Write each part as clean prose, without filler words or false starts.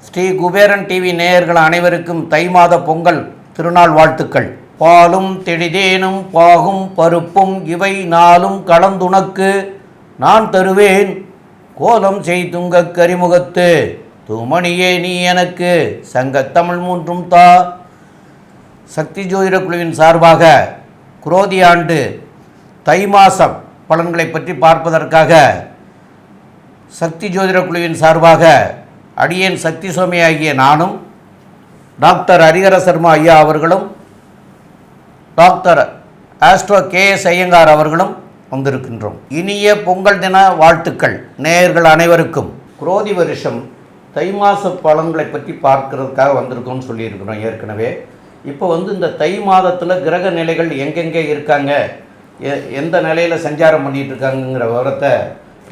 Sri Kuberan TV நேயர்கள் அனைவருக்கும் தை மாத பொங்கல் திருநாள் வாழ்த்துக்கள். பாலும் தெளிதேனும் பாகும் பருப்பும் இவை நாளும் கலந்துனக்கு நான் தருவேன் கோலம் செய்துங்க கரிமுகத்து தூமணியே நீ எனக்கு சங்கத்தமிழ் மூன்றும் தா. சக்தி ஜோதிட குழுவின் சார்பாக குரோதி ஆண்டு தை மாதம் பலன்களை பற்றி பார்ப்பதற்காக சக்தி ஜோதிட குழுவின் சார்பாக அடியேன் சக்தி சுவாமி ஆகிய நானும் டாக்டர் ஹரிஹர சர்மா ஐயா அவர்களும் டாக்டர் ஆஸ்ட்ரோ KS ஐயங்கார் அவர்களும் வந்திருக்கின்றோம். இனிய பொங்கல் தின வாழ்த்துக்கள் நேயர்கள் அனைவருக்கும். குரோதி வருஷம் தை மாத பலன்களை பற்றி பார்க்கறதுக்காக வந்திருக்கோம்னு சொல்லியிருக்கிறோம் ஏற்கனவே. இப்போ இந்த தை மாதத்தில் கிரக நிலைகள் எங்கெங்கே இருக்காங்க, எந்த நிலையில் சஞ்சாரம் பண்ணிகிட்டு இருக்காங்கிற விவரத்தை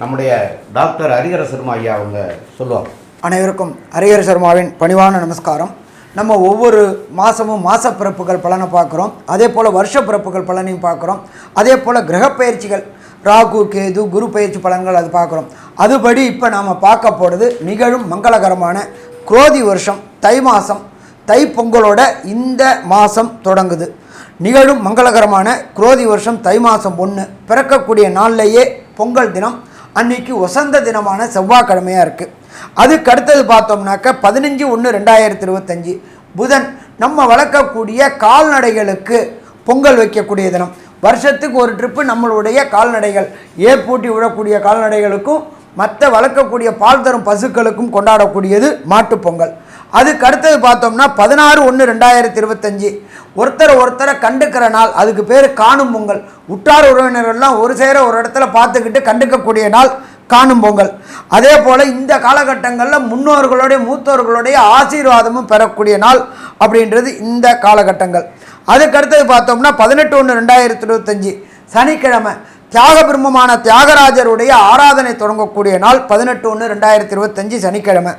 நம்முடைய டாக்டர் ஹரிஹர சர்மா ஐயா அவங்க சொல்லுவாங்க. அனைவருக்கும் ஹரிஹர சர்மாவின் பணிவான நமஸ்காரம். நம்ம ஒவ்வொரு மாதமும் மாத பிறப்புகள் பலனை பார்க்குறோம், அதே போல் வருஷ பிறப்புகள் பலனையும் பார்க்குறோம், அதே போல் கிரகப்பயிற்சிகள் ராகு கேது குரு பயிற்சி பலன்கள் அது பார்க்குறோம். அதுபடி இப்போ நாம் பார்க்க போகிறது நிகழும் மங்களகரமான குரோதி வருஷம் தை மாதம் தை பொங்கலோட இந்த மாதம் தொடங்குது. நிகழும் மங்களகரமான குரோதி வருஷம் தை மாதம் 1 பிறக்கக்கூடிய நாள்லேயே பொங்கல் தினம், அன்றைக்கி வசந்த தினமான செவ்வாய்க்கிழமையாக இருக்குது. அதுக்கு அடுத்தது பார்த்தோம்னாக்க 15/1/2025 புதன் நம்ம வளர்க்கக்கூடிய கால்நடைகளுக்கு பொங்கல் வைக்கக்கூடிய தினம். வருஷத்துக்கு ஒரு ட்ரிப்பு நம்மளுடைய கால்நடைகள் ஏற்பூட்டி விடக்கூடிய கால்நடைகளுக்கும் மற்ற வளர்க்கக்கூடிய பால் தரும் பசுக்களுக்கும் கொண்டாடக்கூடியது மாட்டுப்பொங்கல். அதுக்கு அடுத்தது பார்த்தோம்னா 16/1/2025 ஒருத்தரை கண்டுக்கிற நாள், அதுக்கு பேர் காணும் பொங்கல். உற்றார் உறவினர்கள்லாம் ஒரு சேர ஒரு இடத்துல பார்த்துக்கிட்டு கண்டுக்கக்கூடிய நாள் காணும் பொங்கல். அதே போல் இந்த காலகட்டங்களில் முன்னோர்களுடைய மூத்தோர்களுடைய ஆசீர்வாதமும் பெறக்கூடிய நாள் அப்படின்றது இந்த காலகட்டங்கள். அதுக்கடுத்தது பார்த்தோம்னா 18/1/2025 சனிக்கிழமை தியாக பிரம்மமான தியாகராஜருடைய ஆராதனை தொடங்கக்கூடிய நாள் 18/1/2025 சனிக்கிழமை.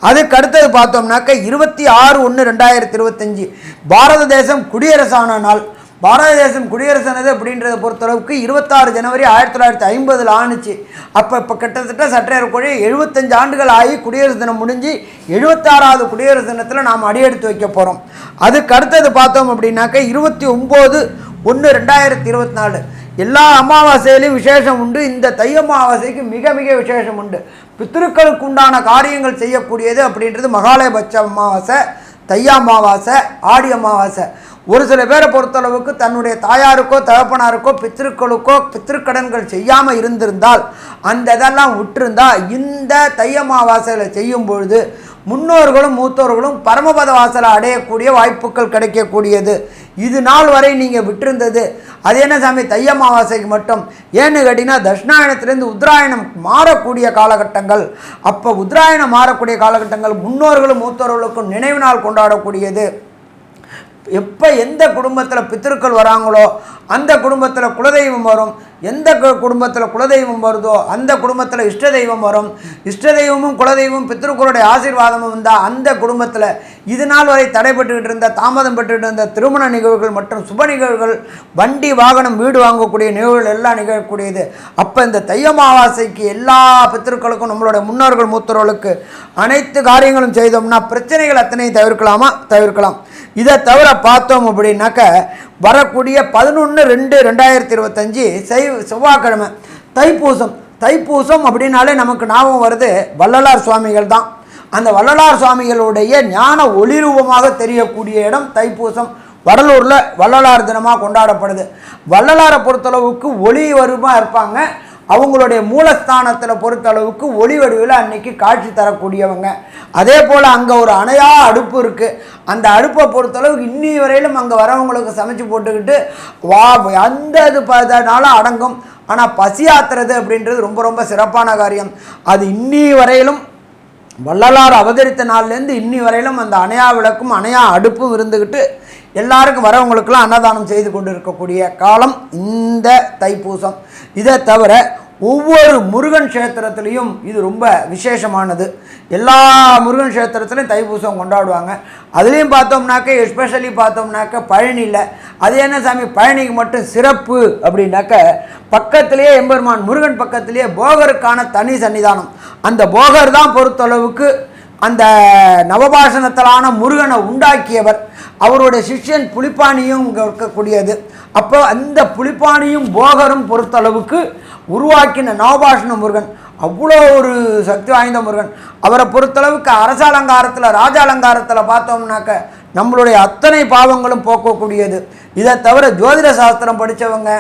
அதுக்கடுத்தது பார்த்தோம்னாக்க 26/1/2025 பாரத தேசம் குடியரசான நாள். பாரத தேசம் குடியரசானது அப்படின்றத பொறுத்தளவுக்கு 26 ஜனவரி 1950 ஆணுச்சு. இப்போ கிட்டத்தட்ட சற்றேறக்குறைய 75 ஆண்டுகள் ஆகி குடியரசு தினம் முடிஞ்சு 76வது குடியரசு தினத்தில் நாம் அடியெடுத்து வைக்க போகிறோம். அதுக்கு அடுத்தது பார்த்தோம் அப்படின்னாக்க 29/1/2024 எல்லா அமாவாசையிலையும் விசேஷம் உண்டு. இந்த தை அமாவாசைக்கு மிக மிக விசேஷம் உண்டு. பித்திருக்களுக்கு உண்டான காரியங்கள் செய்யக்கூடியது அப்படின்றது மகாலயபட்ச அமாவாசை, தை அமாவாசை, ஆடி அமாவாசை. ஒரு சில பேரை பொறுத்தளவுக்கு தன்னுடைய தாயாருக்கோ தகப்பனாருக்கோ பித்திருக்களுக்கோ பித்திருக்கடன்கள் செய்யாமல் இருந்திருந்தால் அந்த இதெல்லாம் விட்டுருந்தால் இந்த தை அமாவாசையில் செய்யும் பொழுது முன்னோர்களும் மூத்தோர்களும் பரமபத வாசலை அடையக்கூடிய வாய்ப்புகள் கிடைக்கக்கூடியது. இது நாள் வரை நீங்கள் விட்டிருந்தது அது என்ன சாமி தை அமாவாசைக்கு மட்டும் ஏன்னு கேட்டிங்கன்னா தட்சிணாயனத்திலேருந்து உத்தராயணம் மாறக்கூடிய காலகட்டங்கள். அப்போ உத்தராயணம் மாறக்கூடிய காலகட்டங்கள் முன்னோர்களும் மூத்தோர்களுக்கும் நினைவு நாள் கொண்டாடக்கூடியது. எப்போ எந்த குடும்பத்தில் பித்திருக்கள் வராங்களோ அந்த குடும்பத்தில் குலதெய்வம் வரும், எந்த குடும்பத்தில் குலதெய்வம் வருதோ அந்த குடும்பத்தில் இஷ்ட தெய்வம் வரும். இஷ்ட தெய்வமும் குலதெய்வமும் பித்திருக்களுடைய ஆசீர்வாதமும் வந்தால் அந்த குடும்பத்தில் இது நாள் வரை தடைப்பட்டுக்கிட்டு இருந்த தாமதம் பெற்றுக்கிட்டு இருந்த திருமண நிகழ்வுகள் மற்றும் சுப நிகழ்வுகள், வண்டி வாகனம் வீடு வாங்கக்கூடிய நிகழ்வுகள் எல்லாம் நிகழக்கூடியது. அப்போ இந்த தை அமாவாசைக்கு எல்லா பித்திருக்களுக்கும் நம்மளுடைய முன்னோர்கள் மூத்தோர்களுக்கு அனைத்து காரியங்களும் செய்தோம்னா பிரச்சனைகள் அத்தனையும் தவிர்க்கலாம். இதை தவிர பார்த்தோம் அப்படின்னாக்க வரக்கூடிய 11/2/2025 செவ்வாய்க்கிழமை தைப்பூசம் அப்படின்னாலே நமக்கு ஞாபகம் வருது வள்ளலார் சுவாமிகள் தான். அந்த வள்ளலார் சுவாமிகளுடைய ஞான ஒளிரூபமாக தெரியக்கூடிய இடம் தைப்பூசம். வடலூரில் வள்ளலார் தினமாக கொண்டாடப்படுது. வள்ளலாரை பொறுத்தளவுக்கு ஒளி வருமாக இருப்பாங்க. அவங்களுடைய மூலஸ்தானத்தில் பொறுத்தளவுக்கு ஒளி வடிவில் அன்னைக்கு காட்சி தரக்கூடியவங்க. அதே போல் அங்கே ஒரு அணையா அடுப்பு இருக்குது. அந்த அடுப்பை பொறுத்தளவுக்கு இன்னி வரையிலும் அங்கே வரவங்களுக்கு சமைச்சு போட்டுக்கிட்டு அந்த இதனால அடங்கும். ஆனால் பசியாத்துறது அப்படின்றது ரொம்ப ரொம்ப சிறப்பான காரியம். அது இன்னி வரையிலும் வள்ளலார் அவதரித்த நாள்லேருந்து இன்னி வரையிலும் அந்த அணையா விளக்கும் அணையா அடுப்பும் இருந்துக்கிட்டு எல்லாருக்கும் வரவங்களுக்கெல்லாம் அன்னதானம் செய்து கொண்டு இருக்கக்கூடிய காலம் இந்த தைப்பூசம். இதை தவிர ஒவ்வொரு முருகன் க்ஷேத்திரத்துலேயும் இது ரொம்ப விசேஷமானது. எல்லா முருகன் க்ஷேத்திரத்துலையும் தைப்பூசம் கொண்டாடுவாங்க. அதுலேயும் பார்த்தோம்னாக்க எஸ்பெஷலி பார்த்தோம்னாக்க பழனியில் அது என்ன சாமி பழனிக்கு மட்டும் சிறப்பு அப்படின்னாக்க பக்கத்திலேயே எம்பெருமான் முருகன் பக்கத்திலேயே போகருக்கான தனி சன்னிதானம். அந்த போகர் தான் பொறுத்தளவுக்கு அந்த நவபாஷணத்திலான முருகனை உண்டாக்கியவர். அவருடைய சிஷ்யன் புலிப்பாணியும் இங்கே இருக்கக்கூடியது. அப்போ அந்த புலிப்பாணியும் போகரும் பொறுத்தளவுக்கு உருவாக்கின நவபாஷண முருகன் அவ்வளோ ஒரு சக்தி வாய்ந்த முருகன். அவரை பொறுத்தளவுக்கு அரச அலங்காரத்தில் ராஜ அலங்காரத்தில் பார்த்தோம்னாக்க நம்மளுடைய அத்தனை பாவங்களும் போக்கக்கூடியது. இதை தவிர ஜோதிட சாஸ்திரம் படித்தவங்க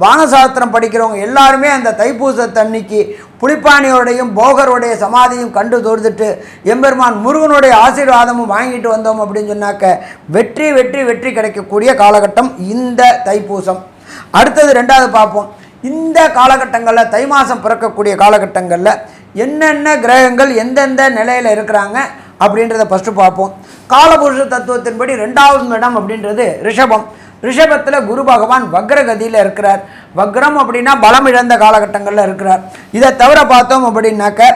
வானசாஸ்திரம் படிக்கிறவங்க எல்லாருமே அந்த தைப்பூசத்தன்னைக்கு புலிப்பாணியோடையும் போகருடைய சமாதியும் கண்டு தொழுதுட்டு எம்பெருமான் முருகனுடைய ஆசீர்வாதமும் வாங்கிட்டு வந்தோம் அப்படின்னு சொன்னாக்க வெற்றி வெற்றி வெற்றி கிடைக்கக்கூடிய காலகட்டம் இந்த தைப்பூசம். அடுத்தது ரெண்டாவது பார்ப்போம். இந்த காலகட்டங்களில் தை மாதம் பிறக்கக்கூடிய காலகட்டங்களில் என்னென்ன கிரகங்கள் எந்தெந்த நிலையில் இருக்கிறாங்க அப்படின்றத ஃபஸ்ட்டு பார்ப்போம். காலபுருஷ தத்துவத்தின்படி 2வது இடம் அப்படின்றது ரிஷபம். ரிஷபத்தில் குரு பகவான் வக்ரகதியில் இருக்கிறார். வக்ரம் அப்படின்னா பலம் இழந்த காலகட்டங்களில் இருக்கிறார். இதை தவிர பார்த்தோம் அப்படின்னாக்க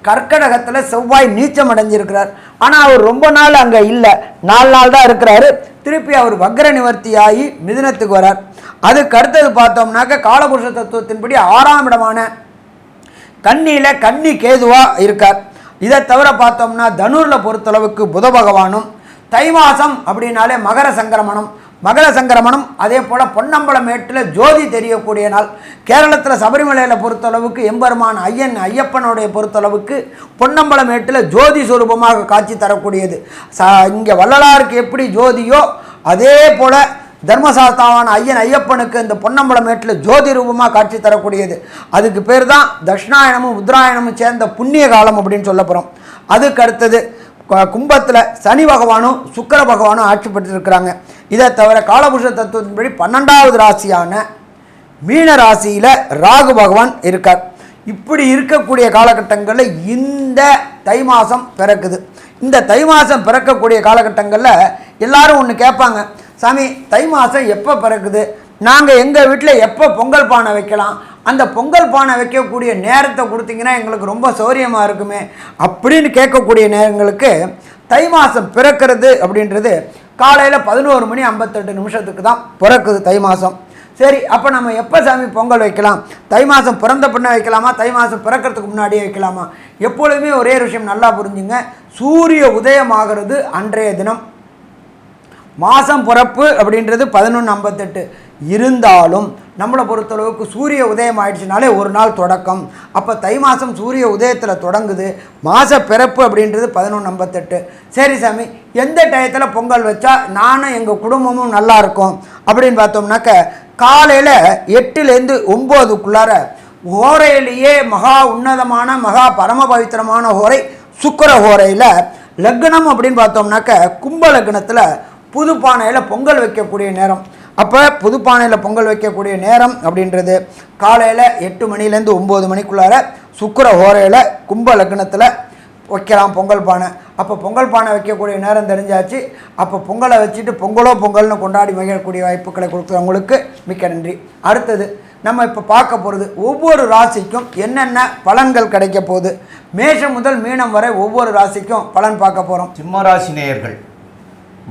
கர்க்கடகத்தில் செவ்வாய் நீச்சம் அடைஞ்சிருக்கிறார். ஆனால் அவர் ரொம்ப நாள் அங்கே இல்லை, 4 நாள் தான் இருக்கிறாரு. திருப்பி அவர் வக்ர நிவர்த்தியாகி மிதுனத்துக்கு வரார். அதுக்கு அடுத்தது பார்த்தோம்னாக்க காலபுருஷ தத்துவத்தின்படி 6ஆம் இடமான கன்னியில் கன்னி கேதுவாக இருக்கார். இதை தவிர பார்த்தோம்னா தனுரில் பொறுத்தளவுக்கு புத பகவானும். தை மாதம் அப்படின்னாலே மகர சங்கரமணம். மகர சங்கரமணம் அதே போல் பொன்னம்பலம் மேட்டில் ஜோதி தெரியக்கூடிய நாள். கேரளத்தில் சபரிமலையில் பொறுத்தளவுக்கு எம்பெருமான் ஐயப்பனுடைய பொறுத்தளவுக்கு பொன்னம்பலம் மேட்டில் ஜோதி சுரூபமாக காட்சி தரக்கூடியது. இங்கே வள்ளலாருக்கு எப்படி ஜோதியோ அதே போல் தர்மசாஸ்தாவான ஐயப்பனுக்கு இந்த பொன்னம்பலம் மேட்டில் ஜோதி ரூபமாக காட்சி தரக்கூடியது. அதுக்கு பேர் தான் தட்சிணாயனமும் உத்தராயணமும் சேர்ந்த புண்ணிய காலம் அப்படின்னு சொல்ல போகிறோம். அதுக்கு அடுத்தது கும்பத்தில் சனி பகவானும் சுக்கிர பகவானும் ஆட்சி பெற்றிருக்கிறாங்க. இதை தவிர காலபுருஷ தத்துவத்தின்படி 12வது ராசியான மீன ராசியில் ராகு பகவான் இருக்கார். இப்படி இருக்கக்கூடிய காலகட்டங்களில் இந்த தை மாதம் பிறக்குது. இந்த தை மாதம் பிறக்கக்கூடிய காலகட்டங்களில் எல்லாரும் ஒன்று கேட்பாங்க, சாமி தை மாதம் எப்போ பிறக்குது, நாங்கள் எங்கள் வீட்டில் எப்போ பொங்கல் பானை வைக்கலாம், அந்த பொங்கல் பானை வைக்கக்கூடிய நேரத்தை கொடுத்தீங்கன்னா எங்களுக்கு ரொம்ப சௌரியமாக இருக்குமே அப்படின்னு கேட்கக்கூடிய நேரங்களுக்கு தை மாதம் பிறக்கிறது அப்படின்றது காலையில் 11:58 தான் பிறக்குது தை மாதம். சரி, அப்போ நம்ம எப்போ சாமி பொங்கல் வைக்கலாம்? தை மாதம் பிறந்த பின்ன வைக்கலாமா, தை மாதம் பிறக்கிறதுக்கு முன்னாடியே வைக்கலாமா? எப்பொழுதுமே ஒரே விஷயம் நல்லா புரிஞ்சுங்க, சூரிய உதயமாகிறது அன்றைய தினம். மாதம் பிறப்பு அப்படின்றது 11:58 இருந்தாலும் நம்மளை பொறுத்தளவுக்கு சூரிய உதயம் ஆயிடுச்சுனாலே ஒரு நாள் தொடக்கம். அப்போ தை மாதம் சூரிய உதயத்தில் தொடங்குது. மாத பிறப்பு அப்படின்றது 11:58. சரி சாமி, எந்த டயத்தில் பொங்கல் வச்சா நானும் எங்கள் குடும்பமும் நல்லா இருக்கும் அப்படின்னு பார்த்தோம்னாக்க காலையில் 8லேருந்து 9க்குள்ளார ஹோரையிலேயே மகா உன்னதமான மகா பரம பவித்திரமான ஹோரை சுக்கிர ஹோரையில் லக்னம் அப்படின்னு பார்த்தோம்னாக்க கும்ப லக்னத்தில் புதுப்பானையில் பொங்கல் வைக்கக்கூடிய நேரம். அப்போ புதுப்பானையில் பொங்கல் வைக்கக்கூடிய நேரம் அப்படின்றது காலையில் 8 மணிலேருந்து 9 மணிக்குள்ளார சுக்கிர ஹோரையில் கும்ப லக்னத்தில் வைக்கலாம் பொங்கல் பானை. அப்போ பொங்கல் பானை வைக்கக்கூடிய நேரம் தெரிஞ்சாச்சு. அப்போ பொங்கலை வச்சுட்டு பொங்கல்னு கொண்டாடி மகிழக்கூடிய வாய்ப்புகளை கொடுக்குறவங்களுக்கு மிக்க நன்றி. அடுத்தது நம்ம இப்போ பார்க்க போகிறது ஒவ்வொரு ராசிக்கும் என்னென்ன பலன்கள் கிடைக்க போகுது. மேஷம் முதல் மீனம் வரை ஒவ்வொரு ராசிக்கும் பலன் பார்க்க போகிறோம். சிம்ம ராசி நேயர்கள்,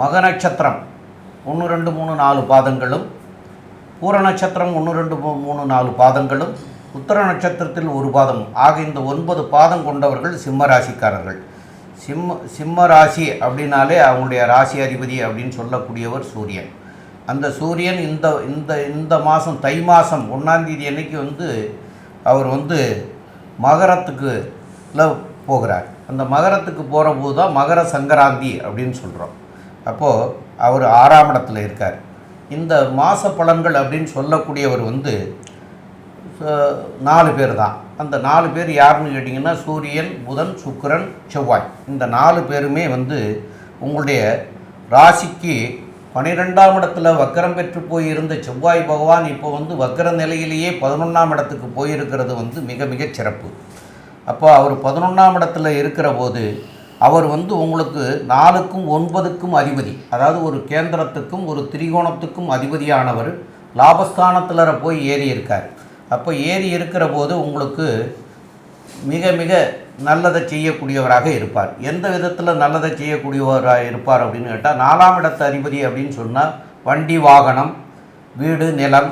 மக நட்சத்திரம் 1, 2, 3, 4 பாதங்களும், பூர நட்சத்திரம் 1, 2, 3, 4 பாதங்களும், உத்தர நட்சத்திரத்தில் 1 பாதம் ஆக இந்த 9 பாதம் கொண்டவர்கள் சிம்ம ராசிக்காரர்கள். சிம்ம ராசி அப்படின்னாலே அவங்களுடைய ராசி அதிபதி அப்படின்னு சொல்லக்கூடியவர் சூரியன். அந்த சூரியன் இந்த இந்த இந்த மாதம் தை மாதம் 1ஆம் தேதி அன்னைக்கு அவர் மகரத்துக்கு போகிறார். அந்த மகரத்துக்கு போகிற போது தான் மகர சங்கராந்தி அப்படின்னு சொல்கிறோம். அப்போது அவர் 6ஆம் இடத்துல இருக்கார். இந்த மாத பலன்கள் அப்படின்னு சொல்லக்கூடியவர் 4 பேர் தான். அந்த 4 பேர் யாருன்னு கேட்டிங்கன்னா சூரியன், புதன், சுக்கிரன், செவ்வாய். இந்த 4 பேருமே உங்களுடைய ராசிக்கு 12ஆம் இடத்துல வக்கரம் பெற்று போயிருந்த செவ்வாய் பகவான் இப்போ வக்கர நிலையிலேயே 11ஆம் இடத்துக்கு போயிருக்கிறது மிக மிக சிறப்பு. அப்போ அவர் 11ஆம் இடத்துல இருக்கிற போது அவர் உங்களுக்கு 4க்கும் 9க்கும் அதிபதி, அதாவது ஒரு கேந்திரத்துக்கும் ஒரு திரிகோணத்துக்கும் அதிபதியானவர் லாபஸ்தானத்தில் போய் ஏறி இருக்கார். அப்போ ஏறி இருக்கிற போது உங்களுக்கு மிக மிக நல்லதை செய்யக்கூடியவராக இருப்பார். எந்த விதத்தில் நல்லதை செய்யக்கூடியவராக இருப்பார் அப்படின்னு கேட்டால், 4ஆம் இடத்து அதிபதி அப்படின்னு சொன்னால் வண்டி வாகனம், வீடு நிலம்,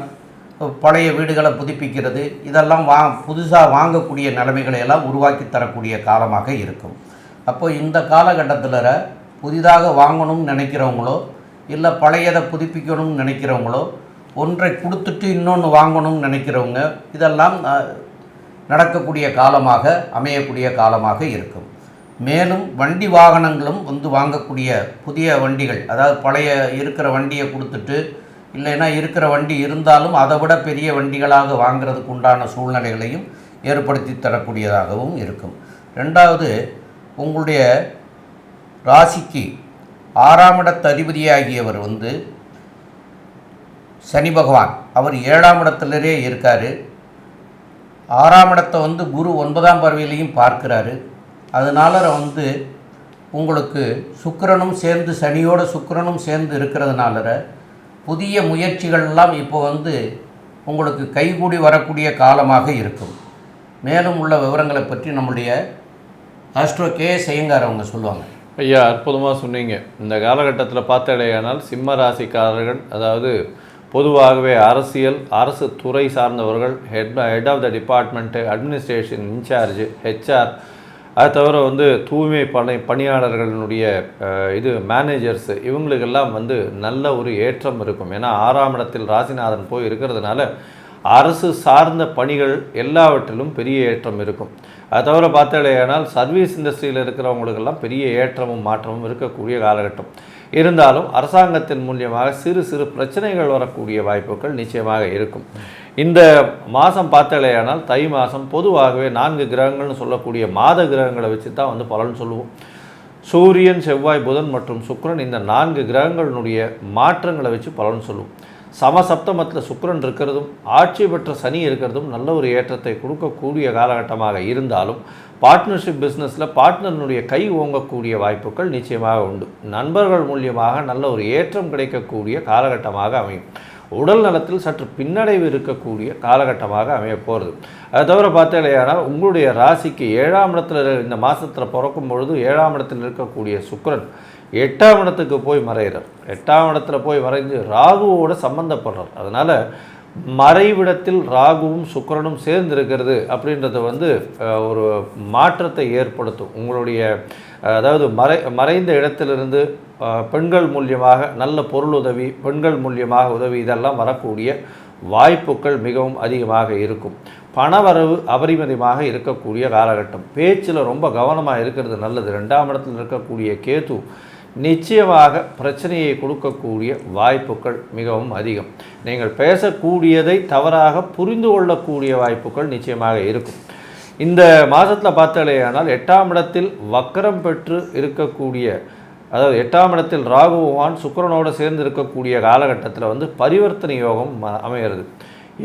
பழைய வீடுகளை புதுப்பிக்கிறது, இதெல்லாம் புதுசாக வாங்கக்கூடிய நிலைமைகளை எல்லாம் உருவாக்கி தரக்கூடிய காலமாக இருக்கும். அப்போ இந்த காலகட்டத்தில் புதிதாக வாங்கணும்னு நினைக்கிறவங்களோ இல்லை பழையதை புதுப்பிக்கணும்னு நினைக்கிறவங்களோ, ஒன்றை கொடுத்துட்டு இன்னொன்று வாங்கணும்னு நினைக்கிறவங்க, இதெல்லாம் நடக்கக்கூடிய காலமாக அமையக்கூடிய காலமாக இருக்கும். மேலும் வண்டி வாகனங்களும் வாங்கக்கூடிய புதிய வண்டிகள், அதாவது பழைய இருக்கிற வண்டியை கொடுத்துட்டு இல்லைன்னா இருக்கிற வண்டி இருந்தாலும் அதை விட பெரிய வண்டிகளாக வாங்கிறதுக்கு உண்டான சூழ்நிலைகளையும் ஏற்படுத்தி தரக்கூடியதாகவும் இருக்கும். ரெண்டாவது, உங்களுடைய ராசிக்கு 6ஆம் இடத்து அதிபதியாகியவர் சனி பகவான், அவர் 7ஆம் இடத்துலரே இருக்கார். 6ஆம் இடத்தை குரு 9ஆம் பார்வையிலையும் பார்க்குறாரு. அதனால் உங்களுக்கு சுக்கிரனும் சேர்ந்து, சனியோட சுக்கிரனும் சேர்ந்து இருக்கிறதுனால புதிய முயற்சிகள்லாம் இப்போ உங்களுக்கு கைகூடி வரக்கூடிய காலமாக இருக்கும். மேலும் உள்ள விவரங்களை பற்றி நம்முடைய ஆஸ்ட்ரோ கே செய்யங்கார் அவங்க சொல்லுவாங்க. ஐயா, அற்புதமாக சொன்னீங்க. இந்த காலகட்டத்தில் பார்த்தாலேயானால் சிம்ம ராசிக்காரர்கள், அதாவது பொதுவாகவே அரசு துறை சார்ந்தவர்கள், head of the department, administration incharge, HR, அது தவிர தூய்மை பணியாளர்களுடைய மேனேஜர்ஸு, இவங்களுக்கெல்லாம் நல்ல ஒரு ஏற்றம் இருக்கும். ஏன்னா 6ஆம் இடத்தில் ராசிநாதன் போய் இருக்கிறதுனால அரசு சார்ந்த பணிகள் எல்லாவற்றிலும் பெரிய ஏற்றம் இருக்கும். அது தவிர பார்த்தாலேயானால் சர்வீஸ் இண்டஸ்ட்ரியில் இருக்கிறவங்களுக்கெல்லாம் பெரிய ஏற்றமும் மாற்றமும் இருக்கக்கூடிய காலகட்டம். இருந்தாலும் அரசாங்கத்தின் மூலியமாக சிறு சிறு பிரச்சனைகள் வரக்கூடிய வாய்ப்புகள் நிச்சயமாக இருக்கும். இந்த மாதம் பார்த்தாலேயானால் தை மாதம் பொதுவாகவே 4 கிரகங்கள்னு சொல்லக்கூடிய மாத கிரகங்களை வச்சு தான் பலன் சொல்லுவோம். சூரியன், செவ்வாய், புதன் மற்றும் சுக்கிரன், இந்த 4 கிரகங்களினுடைய மாற்றங்களை வச்சு பலன் சொல்லுவோம். சமசப்தமத்தில் சுக்கிரன் இருக்கிறதும் ஆட்சி பெற்ற சனி இருக்கிறதும் நல்ல ஒரு ஏற்றத்தை கொடுக்கக்கூடிய காலகட்டமாக இருந்தாலும், பார்ட்னர்ஷிப் பிஸ்னஸில் பார்ட்னருடைய கை ஓங்கக்கூடிய வாய்ப்புகள் நிச்சயமாக உண்டு. நண்பர்கள் மூலியமாக நல்ல ஒரு ஏற்றம் கிடைக்கக்கூடிய காலகட்டமாக அமையும். உடல் நலத்தில் சற்று பின்னடைவு இருக்கக்கூடிய காலகட்டமாக அமைய போகிறது. அது தவிர பார்த்தாலேயானால் உங்களுடைய ராசிக்கு 7ஆம் இடத்துல இந்த மாதத்தில் பிறக்கும் பொழுது 7ஆம் இடத்தில் இருக்கக்கூடிய சுக்கிரன் 8ஆம் இடத்துக்கு போய் மறைகிறார். 8ஆம் இடத்துல போய் மறைந்து ராகுவோடு சம்பந்தப்படுறார். அதனால் மறைவிடத்தில் ராகுவும் சுக்கிரனும் சேர்ந்திருக்கிறது அப்படின்றது ஒரு மாற்றத்தை ஏற்படுத்தும். உங்களுடைய அதாவது மறைந்த இடத்திலிருந்து பெண்கள் மூலியமாக நல்ல பொருளுதவி, பெண்கள் மூலியமாக உதவி, இதெல்லாம் வரக்கூடிய வாய்ப்புகள் மிகவும் அதிகமாக இருக்கும். பணவரவு அபரிமிதமாக இருக்கக்கூடிய காலகட்டம். பேச்சில் ரொம்ப கவனமாக இருக்கிறது நல்லது. 2ஆம் இடத்தில் இருக்கக்கூடிய கேது நிச்சயமாக பிரச்சனையை கொடுக்கக்கூடிய வாய்ப்புகள் மிகவும் அதிகம். நீங்கள் பேசக்கூடியதை தவறாக புரிந்து கொள்ளக்கூடிய வாய்ப்புகள் நிச்சயமாக இருக்கும். இந்த மாதத்தில் பார்த்தாலேயானால் 8ஆம் இடத்தில் வக்கரம் பெற்று இருக்கக்கூடிய, அதாவது 8ஆம் இடத்தில் ராகு பகவான் சுக்கிரனோடு சேர்ந்து இருக்கக்கூடிய காலகட்டத்தில் பரிவர்த்தனை யோகம் அமைகிறது.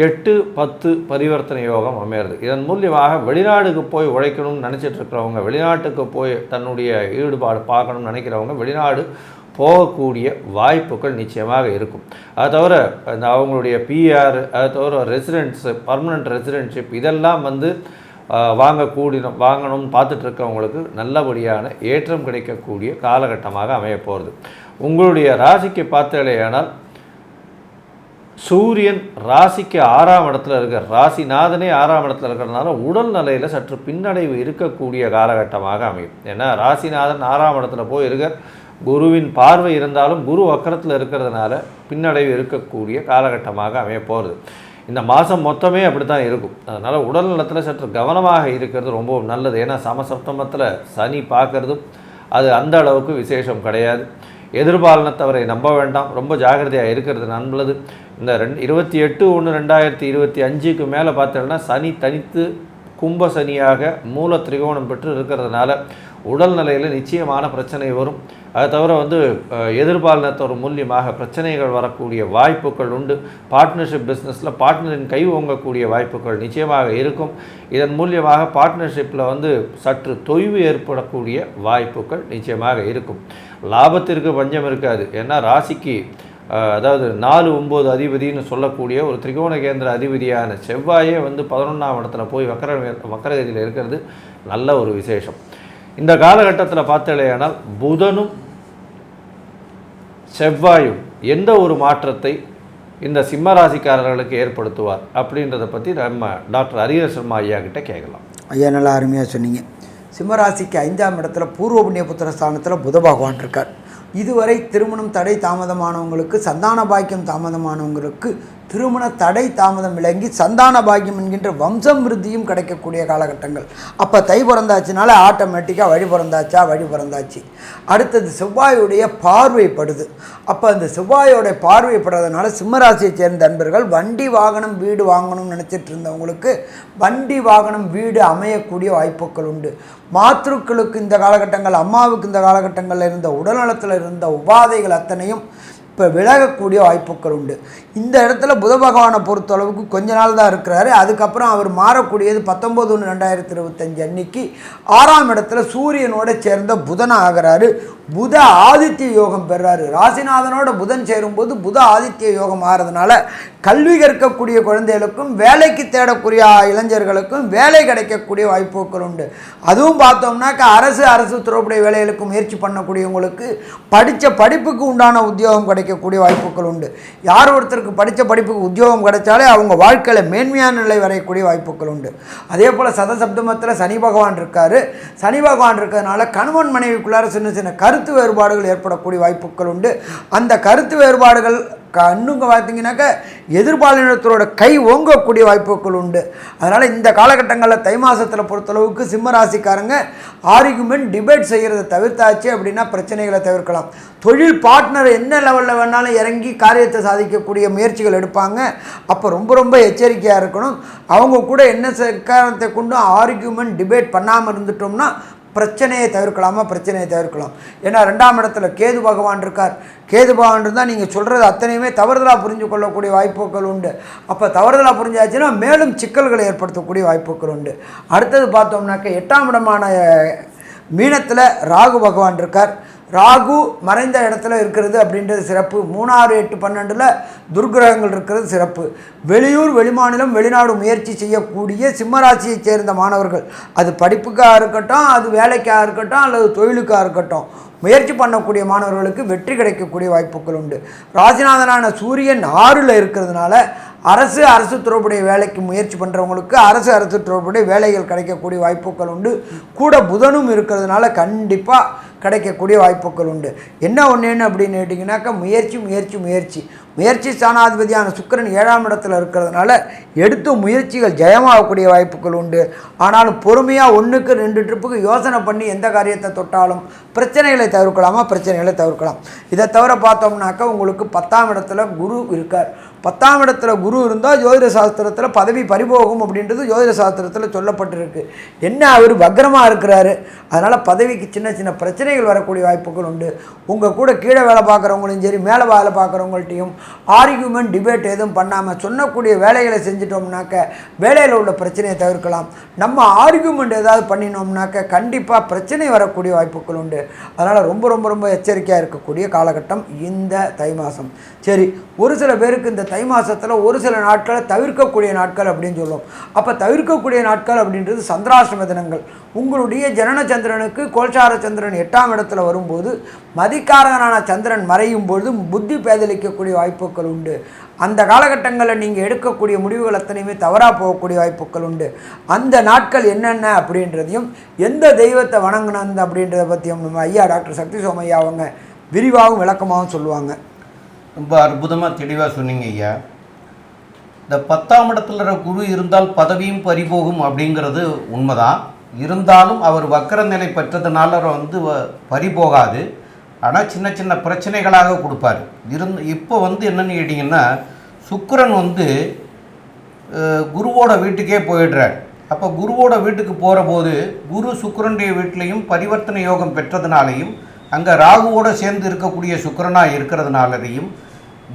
8-10 பரிவர்த்தனை யோகம் அமைகிறது. இதன் மூலியமாக வெளிநாடுக்கு போய் உழைக்கணும்னு நினச்சிட்டு இருக்கிறவங்க, வெளிநாட்டுக்கு போய் தன்னுடைய ஈடுபாடு பார்க்கணும்னு நினைக்கிறவங்க வெளிநாடு போகக்கூடிய வாய்ப்புகள் நிச்சயமாக இருக்கும். அது தவிர அவங்களுடைய பிஆர், அது தவிர ரெசிடென்ட்ஸு, பர்மனெண்ட் ரெசிடென்ட்ஷிப், இதெல்லாம் வாங்கணும்னு பார்த்துட்ருக்கவங்களுக்கு நல்லபடியான ஏற்றம் கிடைக்கக்கூடிய காலகட்டமாக அமைய போகிறது. உங்களுடைய ராசிக்கு பார்த்தாலேயானால் சூரியன் ராசிக்கு 6ஆம் இடத்துல இருக்கார். ராசிநாதனே 6ஆம் இடத்துல இருக்கிறதுனால உடல் நிலையில் சற்று பின்னடைவு இருக்கக்கூடிய காலகட்டமாக அமையும். ஏன்னா ராசிநாதன் 6ஆம் இடத்துல போய் இருக்கார். குருவின் பார்வை இருந்தாலும் குரு வக்கரத்தில் இருக்கிறதுனால பின்னடைவு இருக்கக்கூடிய காலகட்டமாக அமைய போகிறது. இந்த மாதம் மொத்தமே அப்படி தான் இருக்கும். அதனால் உடல் நலத்தில் சற்று கவனமாக இருக்கிறது ரொம்ப நல்லது. ஏன்னா சமசப்தமத்தில் சனி பார்க்குறதும் அது அந்த அளவுக்கு விசேஷம் கிடையாது. எதிர்பாலனத்தவரை நம்ப வேண்டாம், ரொம்ப ஜாகிரதையாக இருக்கிறது நல்லது. இந்த 28/1/2025 மேலே பார்த்தோம்னா சனி தனித்து கும்ப சனியாக மூல திரிகோணம் பெற்று இருக்கிறதுனால உடல் நிலையில் நிச்சயமான பிரச்சனை வரும். அது தவிர எதிர்பாலனத்தோர் மூலியமாக பிரச்சனைகள் வரக்கூடிய வாய்ப்புகள் உண்டு. பார்ட்னர்ஷிப் பிஸ்னஸில் பார்ட்னரின் கை ஓங்கக்கூடிய வாய்ப்புகள் நிச்சயமாக இருக்கும். இதன் மூலியமாக பார்ட்னர்ஷிப்பில் சற்று தொய்வு ஏற்படக்கூடிய வாய்ப்புகள் நிச்சயமாக இருக்கும். லாபத்திற்கு பஞ்சம் இருக்காது. ஏன்னா ராசிக்கு அதாவது 4, 9 அதிபதினு சொல்லக்கூடிய ஒரு திரிகோண கேந்திர அதிபதியான செவ்வாயே வந்து 11ஆம் இடத்துல போய் வக்கரகதியில் இருக்கிறது நல்ல ஒரு விசேஷம். இந்த காலகட்டத்தில் பார்த்தலையானால் புதனும் செவ்வாயும் எந்த ஒரு மாற்றத்தை இந்த சிம்ம ராசிக்காரர்களுக்கு ஏற்படுத்துவார் அப்படின்றத பற்றி நம்ம டாக்டர் ஹரிஹர சர்மா ஐயா கிட்ட கேட்கலாம். ஐயா நல்லா அருமையாக சொன்னீங்க. சிம்மராசிக்கு 5ஆம் இடத்துல பூர்வ புண்ணிய புத்திர ஸ்தானத்தில் புத பகவான் இருக்கார். இதுவரை திருமணம் தடை தாமதமானவங்களுக்கு, சந்தான பாக்கியம் தாமதமானவங்களுக்கு திருமண தடை தாமதம் விளங்கி சந்தான பாக்கியம் என்கின்ற வம்சம் விருத்தியும் கிடைக்கக்கூடிய காலகட்டங்கள். அப்போ தை பிறந்தாச்சுனால ஆட்டோமேட்டிக்காக வழி பிறந்தாச்சு. அடுத்தது செவ்வாயுடைய பார்வைப்படுது. அப்போ அந்த செவ்வாயோடைய பார்வைப்படுறதுனால சிம்மராசியை சேர்ந்த நண்பர்கள் வண்டி வாகனம் வீடு வாங்கணும்னு நினச்சிட்டு இருந்தவங்களுக்கு வண்டி வாகனம் வீடு அமையக்கூடிய வாய்ப்புகள் உண்டு. மாத்ருக்களுக்கு இந்த காலகட்டங்கள், அம்மாவுக்கு இந்த காலகட்டங்களில் இருந்த உடல்நலத்தில் இருந்த உபாதைகள் அத்தனையும் இப்போ விலகக்கூடிய வாய்ப்புகள் உண்டு. இந்த இடத்துல புத பகவானை பொறுத்தளவுக்கு கொஞ்ச நாள் தான் இருக்கிறாரு. அதுக்கப்புறம் அவர் மாறக்கூடியது 19/1/2025 அன்னைக்கு 6ஆம் இடத்துல சூரியனோட சேர்ந்த புதன் ஆகிறாரு. புத ஆதித்ய யோகம் பெறாரு. ராசிநாதனோட புதன் சேரும்போது புத ஆதித்ய யோகம் ஆகிறதுனால கல்வி கற்கக்கூடிய குழந்தைகளுக்கும் வேலைக்கு தேடக்கூடிய இளைஞர்களுக்கும் வேலை கிடைக்கக்கூடிய வாய்ப்புகள் உண்டு. அதுவும் பார்த்தோம்னாக்க அரசு துறையுடைய வேலைகளுக்கு முயற்சி பண்ணக்கூடியவங்களுக்கு படித்த படிப்புக்கு உண்டான உத்தியோகம் கிடைக்கக்கூடிய வாய்ப்புகள் உண்டு. யார் ஒருத்தருக்கு படித்த படிப்புக்கு உத்தியோகம் கிடைச்சாலே அவங்க வாழ்க்கையில் மேன்மையான நிலை வரையக்கூடிய வாய்ப்புகள் உண்டு. அதே போல் சதசப்தமத்தில் சனி பகவான் இருக்கார். சனி பகவான் இருக்கிறதுனால கணவன் மனைவிக்குள்ளார சின்ன சின்ன கருத்து வேறுபாடுகள் ஏற்படக்கூடிய வாய்ப்புகள் உண்டு. அந்த கருத்து வேறுபாடுகள் இன்னும் பார்த்தீங்கன்னாக்க எதிர்பாலினத்தோட கை ஓங்கக்கூடிய வாய்ப்புகள் உண்டு. அதனால் இந்த காலகட்டங்களில் தை மாதத்தில் பொறுத்தளவுக்கு சிம்ம ராசிக்காரங்க ஆர்கியூமெண்ட் டிபேட் செய்கிறத தவிர்த்தாச்சு அப்படின்னா பிரச்சனைகளை தவிர்க்கலாம். தொழில் பார்ட்னர் என்ன லெவலில் வேணாலும் இறங்கி காரியத்தை சாதிக்கக்கூடிய முயற்சிகள் எடுப்பாங்க. அப்போ ரொம்ப எச்சரிக்கையாக இருக்கணும். அவங்க கூட என்ன காரணத்தை கொண்டு ஆர்கியூமெண்ட் டிபேட் பண்ணாமல் இருந்துட்டோம்னா பிரச்சனையை தவிர்க்கலாம். ஏன்னா 2ஆம் இடத்துல கேது பகவான் இருக்கார். கேது பகவான் இருந்தால் நீங்கள் சொல்கிறது அத்தனையுமே தவறுதலாக புரிஞ்சு கொள்ளக்கூடிய வாய்ப்புகள் உண்டு. அப்போ தவறுதலாக புரிஞ்சாச்சுன்னா மேலும் சிக்கல்களை ஏற்படுத்தக்கூடிய வாய்ப்புகள் உண்டு. அடுத்தது பார்த்தோம்னாக்க 8ஆம் இடமான மீனத்தில் ராகு பகவான் இருக்கார். ராகு மறைந்த இடத்துல இருக்கிறது அப்படின்றது சிறப்பு. 3, 6, 8, 12 துர்கிரகங்கள் இருக்கிறது சிறப்பு. வெளியூர், வெளிமாநிலம், வெளிநாடு முயற்சி செய்யக்கூடிய சிம்மராசியை சேர்ந்த மாணவர்கள், அது படிப்புக்காக இருக்கட்டும், அது வேலைக்காக இருக்கட்டும், அல்லது தொழிலுக்காக இருக்கட்டும், முயற்சி பண்ணக்கூடிய மாணவர்களுக்கு வெற்றி கிடைக்கக்கூடிய வாய்ப்புகள் உண்டு. ராசிநாதனான சூரியன் 6ல் இருக்கிறதுனால அரசு துறையுடைய வேலைக்கு முயற்சி பண்ணுறவங்களுக்கு அரசு துறையுடைய வேலைகள் கிடைக்கக்கூடிய வாய்ப்புகள் உண்டு. கூட புதனும் இருக்கிறதுனால கண்டிப்பாக கிடைக்கக்கூடிய வாய்ப்புகள் உண்டு. என்ன ஒன்று அப்படின்னு கேட்டிங்கனாக்கா முயற்சி ஸ்தானாதிபதியான சுக்கிரன் 7ஆம் இடத்துல இருக்கிறதுனால எடுத்த முயற்சிகள் ஜெயமாகக்கூடிய வாய்ப்புகள் உண்டு. ஆனாலும் பொறுமையாக 1க்கு 2 ட்ரிப்புக்கு யோசனை பண்ணி எந்த காரியத்தை தொட்டாலும் பிரச்சனைகளை தவிர்க்கலாம். இதை தவிர பார்த்தோம்னாக்கா உங்களுக்கு 10ஆம் இடத்துல குரு இருக்கார். 10ஆம் இடத்துல குரு இருந்தால் ஜோதிட சாஸ்திரத்தில் பதவி பறிபோகும் அப்படின்றது ஜோதிட சாஸ்திரத்தில் சொல்லப்பட்டிருக்கு. என்ன அவர் வக்ரமாக இருக்கிறாரு, அதனால் பதவிக்கு சின்ன பிரச்சனைகள் வரக்கூடிய வாய்ப்புகள் உண்டு. உங்கள் கூட கீழே வேலை பார்க்குறவங்களையும் சரி மேலே வேலை பார்க்குறவங்கள்ட்டையும் ஆர்கியூமெண்ட் டிபேட் எதுவும் பண்ணாமல் சொன்னக்கூடிய வேலைகளை செஞ்சிட்டோம்னாக்க வேலையில் உள்ள பிரச்சனையை தவிர்க்கலாம். நம்ம ஆர்கியூமெண்ட் ஏதாவது பண்ணினோம்னாக்க கண்டிப்பாக பிரச்சனை வரக்கூடிய வாய்ப்புகள் உண்டு. அதனால் ரொம்ப எச்சரிக்கையாக இருக்கக்கூடிய காலகட்டம் இந்த தை மாதம். சரி, ஒரு சில பேருக்கு இந்த தை மாதத்தில் ஒரு சில நாட்களை தவிர்க்கக்கூடிய நாட்கள் அப்படின்னு சொல்லுவோம். அப்போ தவிர்க்கக்கூடிய நாட்கள் அப்படின்றது சந்திராஷ்டம தினங்கள். உங்களுடைய ஜனன சந்திரனுக்கு கோல்சார சந்திரன் 8ஆம் இடத்துல வரும்போது மதிக்காரகனான சந்திரன் மறையும் பொழுது புத்தி பேதலிக்கக்கூடிய வாய்ப்புகள் உண்டு. அந்த காலகட்டங்களில் நீங்கள் எடுக்கக்கூடிய முடிவுகள் அத்தனையுமே தவறாக போகக்கூடிய வாய்ப்புகள் உண்டு. அந்த நாட்கள் என்னென்ன அப்படின்றதையும் எந்த தெய்வத்தை வணங்கணும் அப்படின்றத பற்றியும் நம்ம ஐயா டாக்டர் சக்தி சோமையா அவங்க விரிவாகவும் விளக்கமாகவும் சொல்லுவாங்க. ரொம்ப அற்புதமாக தெளிவாக சொன்னீங்க ஐயா. இந்த 10ஆம் இடத்துல குரு இருந்தால் பதவியும் பறிபோகும் அப்படிங்கிறது உண்மைதான். இருந்தாலும் அவர் வக்கர நிலை பெற்றதுனால பறிபோகாது. ஆனால் சின்ன பிரச்சனைகளாக கொடுப்பார். இப்போ என்னென்னு கேட்டிங்கன்னா சுக்கிரன் குருவோட வீட்டுக்கே போயிடுறார். அப்போ குருவோட வீட்டுக்கு போகிற போது குரு சுக்கிரனுடைய வீட்டிலையும் பரிவர்த்தனை யோகம் பெற்றதுனாலையும் அங்கே ராகுவோடு சேர்ந்து இருக்கக்கூடிய சுக்கிரனாக இருக்கிறதுனாலையும்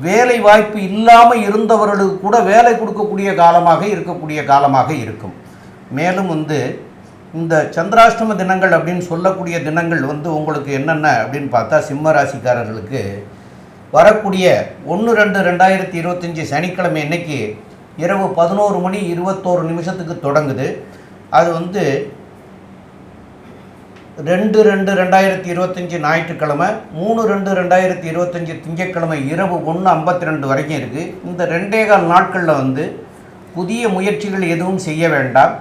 வேலை வாய்ப்பு இல்லாமல் இருந்தவர்களுக்கு கூட வேலை கொடுக்கக்கூடிய காலமாக இருக்கும். மேலும் இந்த சந்திராஷ்டம தினங்கள் அப்படின்னு சொல்லக்கூடிய தினங்கள் உங்களுக்கு என்னென்ன அப்படின்னு பார்த்தா சிம்ம ராசிக்காரர்களுக்கு வரக்கூடிய 1/2/2025 சனிக்கிழமை அன்னைக்கு இரவு 11:21 தொடங்குது. அது 2/2/2025 ஞாயிற்றுக்கிழமை, 3/2/2025 திங்கட்கிழமை இரவு 1:52 வரைக்கும் இருக்குது. இந்த 2.25 நாட்களில் புதிய முயற்சிகள் எதுவும் செய்ய வேண்டாம்.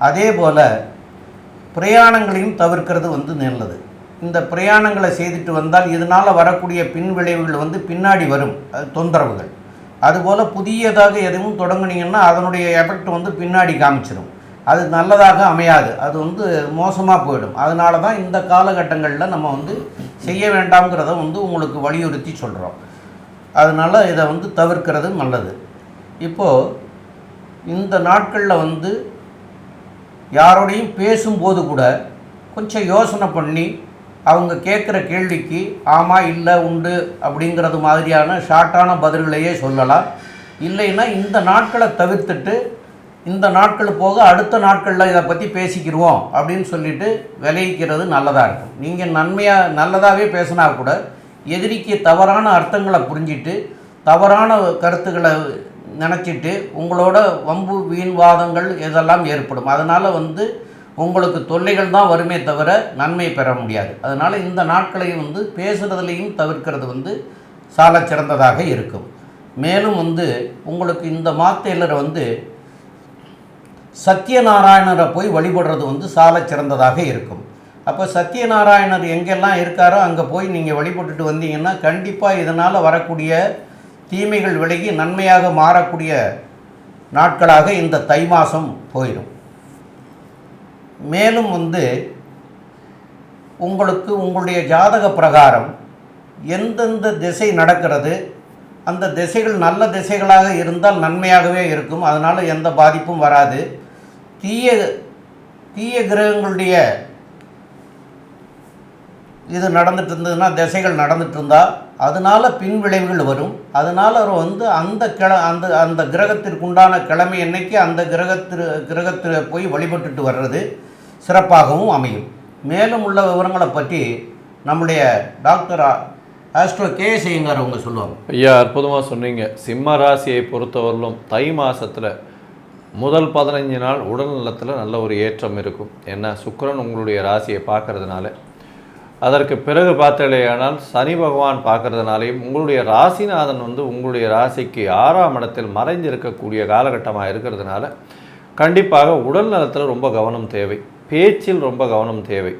அதே போல் பிரயாணங்களையும் தவிர்க்கிறது நல்லது. இந்த பிரயாணங்களை செய்துட்டு வந்தால் இதனால் வரக்கூடிய பின் விளைவுகள் பின்னாடி வரும், அது தொந்தரவுகள். அதுபோல் புதியதாக எதுவும் தொடங்குனீங்கன்னா அதனுடைய எஃபெக்ட் பின்னாடி காமிச்சிடும். அது நல்லதாக அமையாது, அது மோசமாக போயிடும். அதனால தான் இந்த காலகட்டங்களில் நம்ம செய்ய வேண்டாம்ங்கிறத உங்களுக்கு வலியுறுத்தி சொல்கிறோம். அதனால் இதை தவிர்க்கிறது நல்லது. இப்போது இந்த நாட்களில் யாரோடையும் பேசும்போது கூட கொஞ்சம் யோசனை பண்ணி அவங்க கேட்குற கேள்விக்கு ஆமாம் இல்லை உண்டு அப்படிங்கிறது மாதிரியான ஷார்ட்டான பதில்களையே சொல்லலாம். இல்லைன்னா இந்த நாட்களை தவிர்த்துட்டு இந்த நாட்கள் போக அடுத்த நாட்களில் இதை பற்றி பேசிக்கிடுவோம் அப்படின்னு சொல்லிட்டு விளைவிக்கிறது நல்லதாக இருக்கும். நீங்கள் நல்லதாகவே பேசினா கூட எதிரிக்கு தவறான அர்த்தங்களை புரிஞ்சிட்டு தவறான கருத்துக்களை நினச்சிட்டு உங்களோட வம்பு வீண்வாதங்கள் இதெல்லாம் ஏற்படும். அதனால் உங்களுக்கு தொல்லைகள் தான் வருமே தவிர நன்மை பெற முடியாது. அதனால் இந்த நாட்களையும் பேசுகிறதுலையும் தவிர்க்கிறது சால சிறந்ததாக இருக்கும். மேலும் உங்களுக்கு இந்த மாத்தையில் சத்யநாராயணரை போய் வழிபடுறது சால சிறந்ததாக இருக்கும். அப்போ சத்யநாராயணர் எங்கெல்லாம் இருக்காரோ அங்கே போய் நீங்கள் வழிபட்டுட்டு வந்தீங்கன்னா கண்டிப்பாக இதனால் வரக்கூடிய தீமைகள் விலகி நன்மையாக மாறக்கூடிய நாட்களாக இந்த தை மாதம் போயிடும். மேலும் உங்களுக்கு உங்களுடைய ஜாதக பிரகாரம் எந்தெந்த திசை நடக்கிறது, அந்த திசைகள் நல்ல திசைகளாக இருந்தால் நன்மையாகவே இருக்கும். அதனால் எந்த பாதிப்பும் வராது. தீய கிரகங்களுடைய இது நடந்துட்டு இருந்ததுன்னா, திசைகள் நடந்துட்டு இருந்தால் அதனால் பின் விளைவுகள் வரும். அதனால் அந்த கிரகத்திற்குண்டான கிழமை அன்னைக்கு அந்த கிரகத்தில் போய் வழிபட்டுட்டு வர்றது சிறப்பாகவும் அமையும். மேலும் உள்ள விவரங்களை பற்றி நம்முடைய டாக்டர் ஆஸ்ட்ரோ கேஎஸ் ஐயங்கார் அவங்க சொல்லுவாங்க. ஐயா, அற்புதமாக சொன்னீங்க. சிம்ம ராசியை பொறுத்தவரையிலும் தை மாதத்தில் முதல் 15 நாள் உடல் நலத்தில் நல்ல ஒரு ஏற்றம் இருக்கும். ஏன்னா சுக்கிரன் உங்களுடைய ராசியை பார்க்கறதுனால, அதற்கு பிறகு பார்த்தலையானால் சனி பகவான் பார்க்கறதுனாலையும் உங்களுடைய ராசிநாதன் உங்களுடைய ராசிக்கு 6ஆம் இடத்தில் மறைந்து இருக்கக்கூடிய காலகட்டமாக இருக்கிறதுனால கண்டிப்பாக உடல் நலத்தில் ரொம்ப கவனம் தேவை, பேச்சில் ரொம்ப கவனம் தேவை.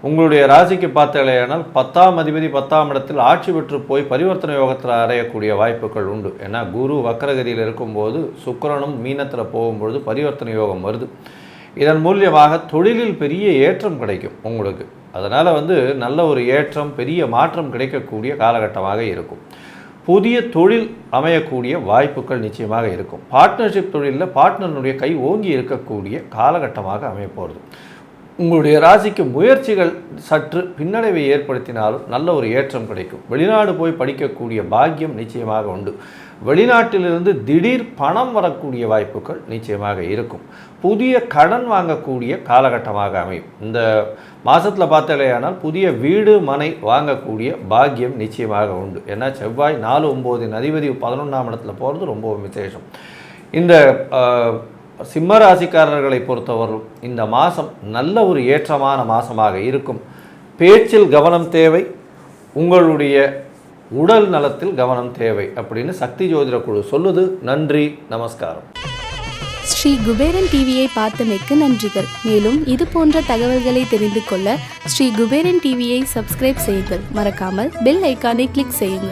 உங்களுடைய ராசிக்கு பார்த்தலையானால் 10ஆம் அதிபதி 10ஆம் இடத்தில் ஆட்சி பெற்று போய் பரிவர்த்தனை யோகத்தில் அடையக்கூடிய வாய்ப்புகள் உண்டு. ஏன்னா குரு வக்கரகதியில் இருக்கும்போது சுக்கிரனும் மீனத்தில் போகும்பொழுது பரிவர்த்தனை யோகம் வருது. இதன் மூலியமாக தொழிலில் பெரிய ஏற்றம் கிடைக்கும் உங்களுக்கு. அதனால் நல்ல ஒரு ஏற்றம், பெரிய மாற்றம் கிடைக்கக்கூடிய காலகட்டமாக இருக்கும். புதிய தொழில் அமையக்கூடிய வாய்ப்புகள் நிச்சயமாக இருக்கும். பார்ட்னர்ஷிப் தொழிலில் பார்ட்னருடைய கை ஓங்கி இருக்கக்கூடிய காலகட்டமாக அமையப்போகிறது. உங்களுடைய ராசிக்கு முயற்சிகள் சற்று பின்னடைவை ஏற்படுத்தினாலும் நல்ல ஒரு ஏற்றம் கிடைக்கும். வெளிநாடு போய் படிக்கக்கூடிய பாக்கியம் நிச்சயமாக உண்டு. வெளிநாட்டிலிருந்து திடீர் பணம் வரக்கூடிய வாய்ப்புகள் நிச்சயமாக இருக்கும். புதிய கடன் வாங்கக்கூடிய காலகட்டமாக அமையும். இந்த மாதத்தில் பார்த்தாலேயானால் புதிய வீடு மனை வாங்கக்கூடிய பாக்கியம் நிச்சயமாக உண்டு. ஏன்னா செவ்வாய் 4-9 அதிபதி 11ஆம் இடத்துல போகிறது ரொம்ப விசேஷம். இந்த சிம்ம ராசிக்காரர்களை பொறுத்தவரை இந்த மாதம் நல்ல ஒரு ஏற்றமான மாதமாக இருக்கும். பேச்சில் கவனம் தேவை, உங்களுடைய உடல் நலத்தில் கவனம் தேவை அப்படின்னு சக்தி ஜோதிட குழு சொல்லுது. நன்றி, நமஸ்காரம். ஸ்ரீ குபேரன் டிவியை பார்த்தமைக்கு நன்றிகள். மேலும் இது போன்ற தகவல்களை தெரிந்து கொள்ள ஸ்ரீ குபேரன் டிவியை சப்ஸ்கிரைப் செய்யுங்கள். மறக்காமல் பெல் ஐக்கானை கிளிக் செய்யுங்கள்.